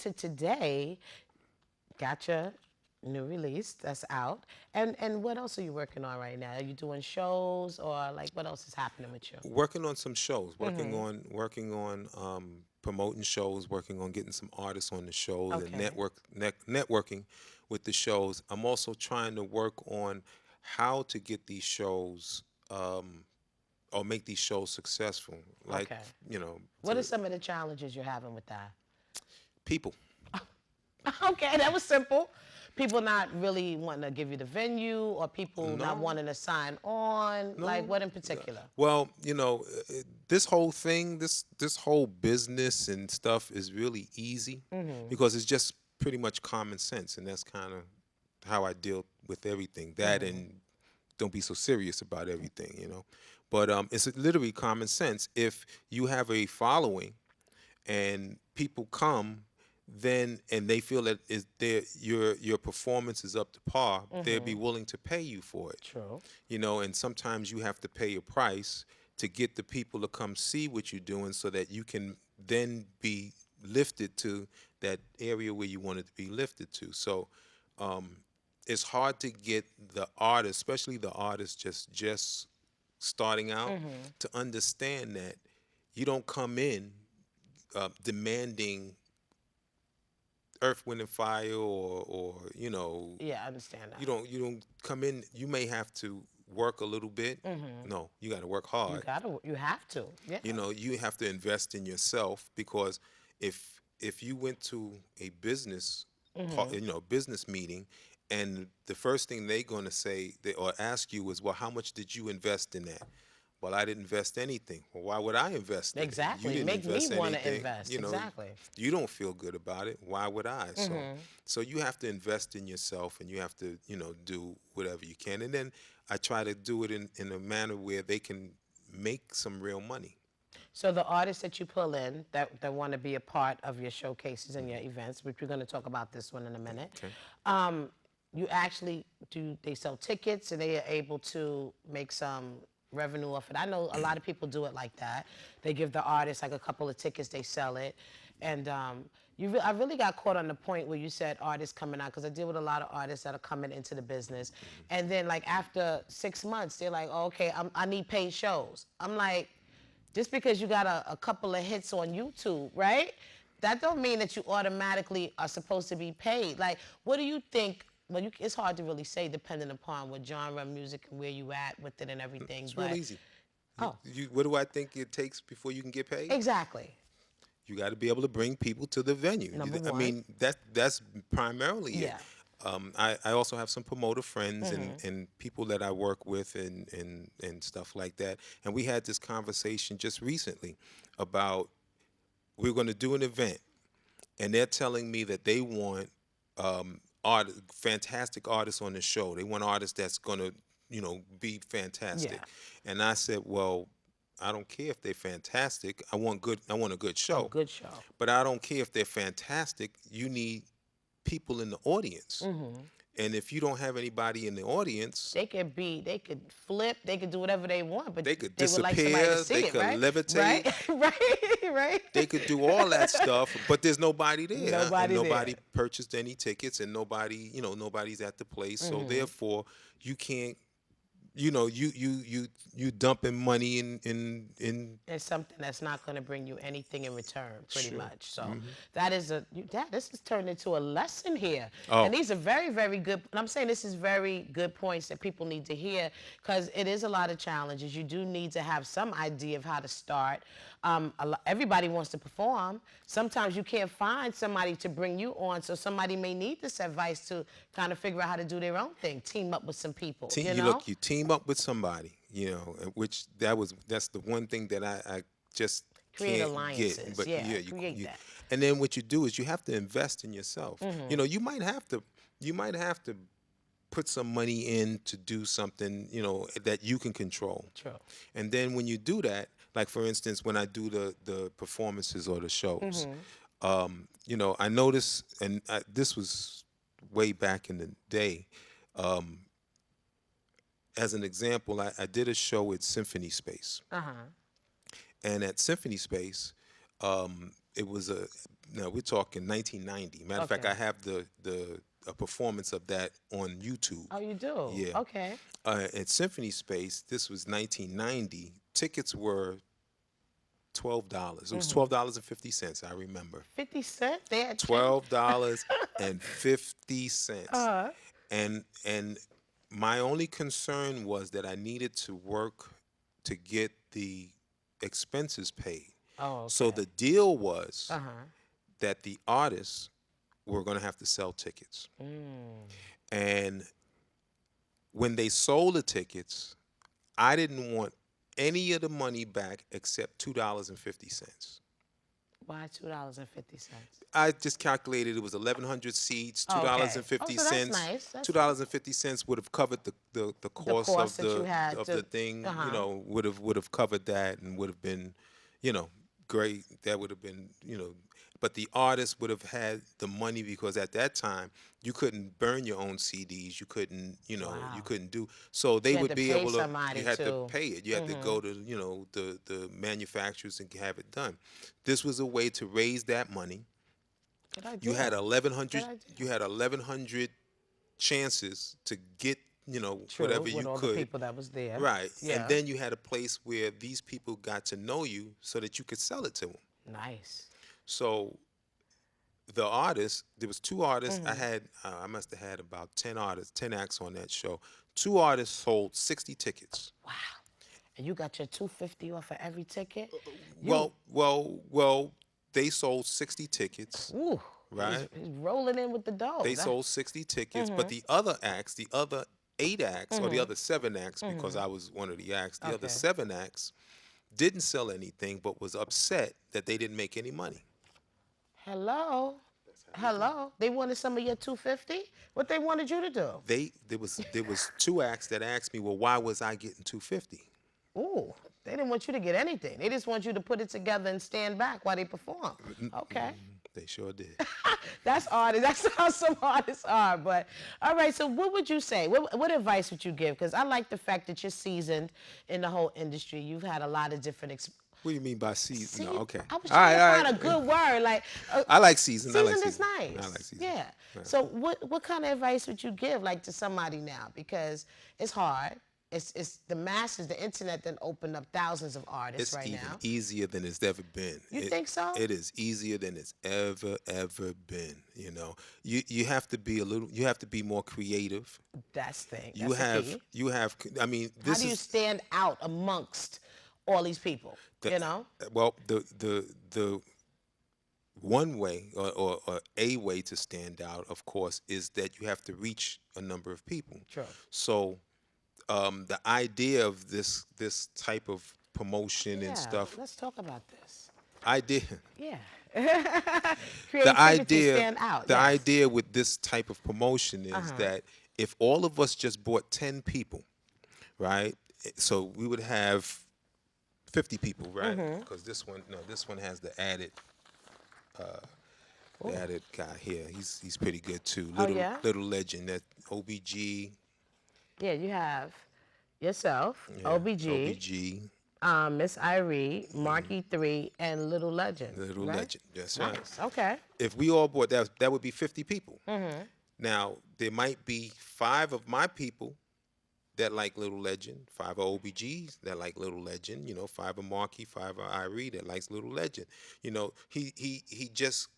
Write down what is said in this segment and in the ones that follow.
to today, got your new release that's out. And what else are you working on right now? Are you doing shows or like what else is happening with you? Working on some shows, working on promoting shows, working on getting some artists on the shows and Okay. networking with the shows. I'm also trying to work on how to get these shows or make these shows successful. Like, Okay. you know, What are to some of the challenges you're having with that? people. Okay, that was simple. People not really wanting to give you the venue or people not No, wanting to sign on. Like no. what in no. particular? Well, this whole thing, this whole business and stuff is really easy because it's just pretty much common sense, and that's kind of how I deal with everything. That and don't be so serious about everything. But it's literally common sense. If you have a following and people come, then and they feel that your performance is up to par, they'll be willing to pay you for it. True. And sometimes you have to pay a price to get the people to come see what you're doing so that you can then be lifted to that area where you wanted to be lifted to. So it's hard to get the artist, especially the artist just starting out, to understand that you don't come in demanding earth, wind, and fire, or Yeah, I understand that. you don't come in. You may have to work a little bit. No, you got to work hard. You have to. Yeah. You have to invest in yourself because if you went to a business business meeting, and the first thing they're going to say or ask you is, well, how much did you invest in that? Well, I didn't invest anything. Well, why would I invest in it? You Exactly. didn't Make me invest want to anything. invest. Exactly. You don't feel good about it. Why would I? So you have to invest in yourself, and you have to, do whatever you can. And then I try to do it in a manner where they can make some real money. So the artists that you pull in that want to be a part of your showcases and your events, which we're going to talk about this one in a minute, Okay. um, you actually they sell tickets and they are able to make some revenue off it. I know a lot of people do it like that. They give the artist like a couple of tickets, they sell it, and I really got caught on the point where you said artists coming out because I deal with a lot of artists that are coming into the business, and then like after 6 months they're like, oh, okay, I need paid shows. I'm like, just because you got a couple of hits on YouTube, right? That don't mean that you automatically are supposed to be paid. Like, what do you think? Well, it's hard to really say depending upon what genre of music and where you at with it and everything. It's real But easy. oh, What do I think it takes before you can get paid? exactly. You got to be able to bring people to the venue. Number I one. mean, that's primarily it. Yeah. I also have some promoter friends Mm-hmm. and people that I work with and stuff like that. And we had this conversation just recently about we're going to do an event, and they're telling me that they want fantastic artists on the show. They want artists that's going to, be fantastic. Yeah. And I said, well, I don't care if they're fantastic. I want good. I want a good A show. good show. But I don't care if they're fantastic. You need people in the audience. And if you don't have anybody in the audience, They could flip, they could do whatever they want, but they could they would like somebody disappear, to see they it, could right? levitate, Right, right. they could do all that stuff, but there's nobody there. And Nobody nobody there. purchased any tickets, and nobody's at the place. So therefore, you can't, you dumping money in It's something that's not going to bring you anything in return, pretty sure. much. So that is this has turned into a lesson here. Oh. And these are very, very good. And I'm saying this is very good points that people need to hear because it is a lot of challenges. You do need to have some idea of how to start. Everybody wants to perform. Sometimes you can't find somebody to bring you on, so somebody may need this advice to kind of figure out how to do their own thing, team up with some people. You team up with somebody, which that's the one thing that I just Create can't alliances. get. But Yeah, yeah, create that. and then what you do is you have to invest in yourself. You might have to put some money in to do something, that you can control. True. And then when you do that, like for instance, when I do the performances or the shows, I notice, and this was way back in the day. As an example, I did a show at Symphony Space, Uh-huh. and at Symphony Space, it was a no, we're talking 1990. Matter of fact, Okay. I have the a performance of that on YouTube. Oh, you do? Yeah. Okay. At Symphony Space, this was 1990. Tickets were $12. It was $12.50. I remember 50 cent? They had change? $12.50. And my only concern was that I needed to work to get the expenses paid. Oh, So okay. the deal was Uh-huh. that the artists were going to have to sell tickets. And when they sold the tickets, I didn't want any of the money back except $2.50. Why $2.50? I just calculated it was 1,100 seats, two Oh, dollars and okay. Oh, fifty so that's cents. nice. That's $2.50 would have covered the cost cost that you had of to. the thing. You Uh-huh. know, would have covered that and would have been, you know, great. That would have been, but the artist would have had the money because at that time you couldn't burn your own CDs. You couldn't, you Wow. couldn't do. So they You had would to be pay able to. somebody You had to to. pay it. You had to go to, the manufacturers and have it done. This was a way to raise that money. Good idea. You had 1,100. Good idea. You had 1,100 chances to get, True, whatever with you all could. the people that was there. Right. Yeah. And then you had a place where these people got to know you so that you could sell it to them. Nice. So the artists, there was two artists. I must have had about 10 artists, 10 acts on that show. Two artists sold 60 tickets. Wow. And you got your $2.50 off of every ticket? Well, they sold 60 tickets. Ooh. Right. He's rolling in with the dough. They sold 60 tickets, but the other acts, the other 8 acts, or the other 7 acts, because I was one of the acts, the other Okay. 7 acts didn't sell anything, but was upset that they didn't make any money. Hello. Hello. They wanted some of your $2.50? What they wanted you to do? There was 2 acts that asked me, well, why was I getting $2.50? Ooh. They didn't want you to get anything. They just want you to put it together and stand back while they perform. Okay. They sure did. That's artists. That's how some artists are. But all right. So what would you say? What advice would you give? Because I like the fact that you're seasoned in the whole industry. You've had a lot of different. What do you mean by season? See, No, okay. I was All trying right, to find a good word. Like I like season. I like seasoned is season. nice. I like season. Yeah. So what kind of advice would you give like to somebody now? Because it's hard. It's the masses. The internet then opened up thousands of artists It's right even now. easier than it's ever been. You think so? It is easier than it's ever been. You have to be you have to be more creative. That's the thing. You That's the have key. you have. I mean, How this do you is stand out amongst all these people? well the one way or a way to stand out, of course, is that you have to reach a number of people. True. So the idea of this type of promotion Yeah. and stuff, Let's talk about this. idea. Yeah. the Creativity stand out. the yes. idea with this type of promotion is that if all of us just bought 10 people, right? So we would have 50 people, right? Because this one has the added guy here. He's pretty good too. Yeah? Little legend, that OBG. Yeah, you have yourself, Yeah, OBG, OBG, Miss Irie, Marky 3, and Little Legend. Little right? Legend. That's right. Nice. Okay. If we all bought that would be 50 people. Now, there might be 5 of my people that like Little Legend, 5 of OBGs that like Little Legend, 5 of Marky, 5 of Irie that likes Little Legend. He just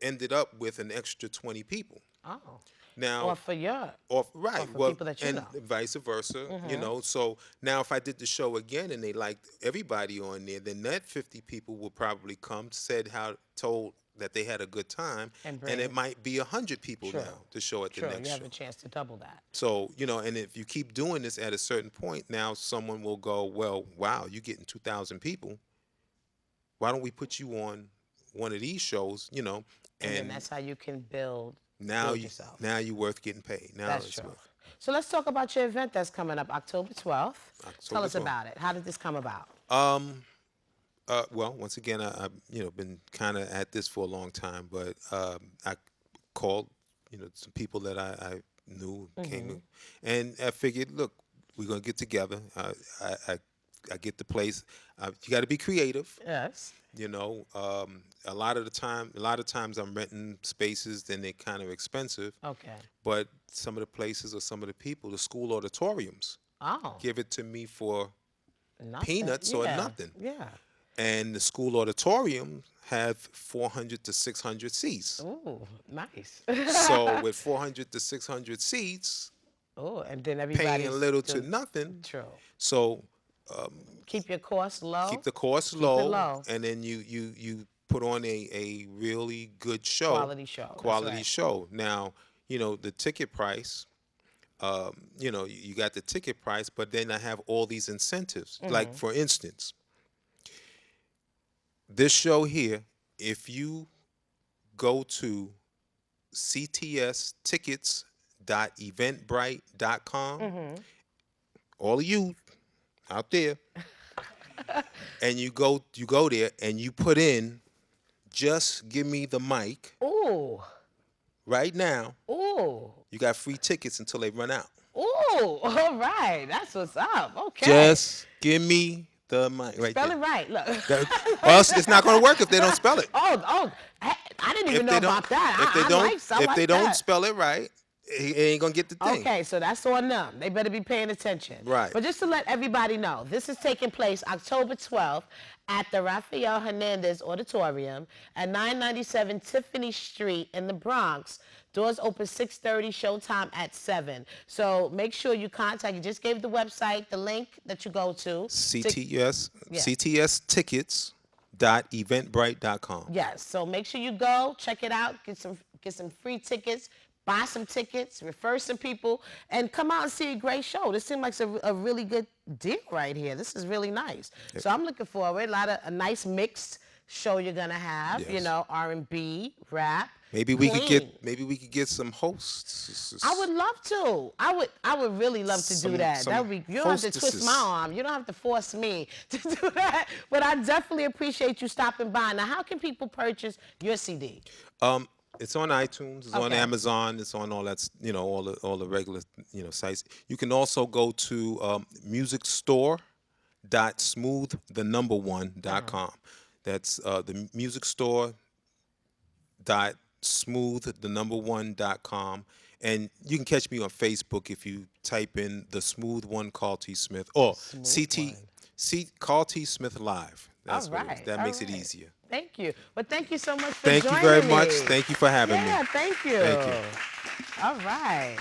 ended up with an extra 20 people. Oh. Now, Or for your. right, for people that you and know. vice versa, So now, if I did the show again and they liked everybody on there, then that 50 people will probably come, told that they had a good time, And and it bring- might be 100 people True. now to show at the True, next you have show. a chance to double that. So, and if you keep doing this at a certain point, now someone will go, well, wow, you're getting 2,000 people. Why don't we put you on one of these shows, And then that's how you can build yourself. now you're worth getting paid. Now That's it's true. worth. So let's talk about your event that's coming up October 12th. Tell October us 12th. about it. How did this come about? Well, once again, I've been kind of at this for a long time, but I called, some people that I knew came in, and I figured, look, we're gonna get together. I I get the place. You got to be creative. Yes. You know, a lot of times I'm renting spaces, then they're kind of expensive. Okay. But some of the places or some of the people, the school auditoriums, Oh. give it to me for Nothing. peanuts or Yeah. nothing. Yeah. And the school auditorium have 400 to 600 seats. Ooh, nice. So with 400 to 600 seats, Oh, and then everybody's paying little to just- nothing. True. So Keep your costs low. keep the cost it low, low. and then you put on a really good show. Quality show. That's Quality right. show. Now, the ticket price, you got the ticket price, but then I have all these incentives. Mm-hmm. Like, for instance, this show here, if you go to ctstickets.eventbrite.com, Mm-hmm. all of you out there, and you go there and you put in, just give me the mic Ooh. right now, Ooh. you got free tickets until they run out. Ooh. All right. That's what's up. Okay. Just give me the mic right Spell there. it right. Look. Or else it's not going to work if they don't spell it. Oh. I didn't even know about that. If they I don't, like stuff if like they don't that. spell it right, he ain't gonna get the thing. Okay, so that's on them. They better be paying attention. Right. But just to let everybody know, this is taking place October 12th at the Rafael Hernandez Auditorium at 997 Tiffany Street in the Bronx. Doors open 6:30, showtime at 7. So make sure you contact. You just gave the website, the link that you go to. ctstickets.eventbrite.com. Yes, so make sure you go, check it out, get some free tickets, buy some tickets, refer some people, and come out and see a great show. This seems like a really good deal right here. This is really nice. So I'm looking forward. A nice mixed show you're gonna have. Yes. R&B, rap. Maybe we could clean. get some hosts. I would love to. I would really love to do that. That would be. You don't have to twist hostesses. my arm. You don't have to force me to do that. But I definitely appreciate you stopping by. Now, how can people purchase your CD? It's on iTunes. It's on Okay. Amazon. It's on all that. All the regular sites. You can also go to musicstore.smooth1.com. That's the musicstore.smooth1.com. And you can catch me on Facebook if you type in the Smooth One Carl T. Smith or Carl T. Smith Live. That's All what it is. right, That all makes it right. easier. Thank you. But thank you so much for Thank joining you very me. much. Thank you for having me. Yeah, thank you. Thank you. All right.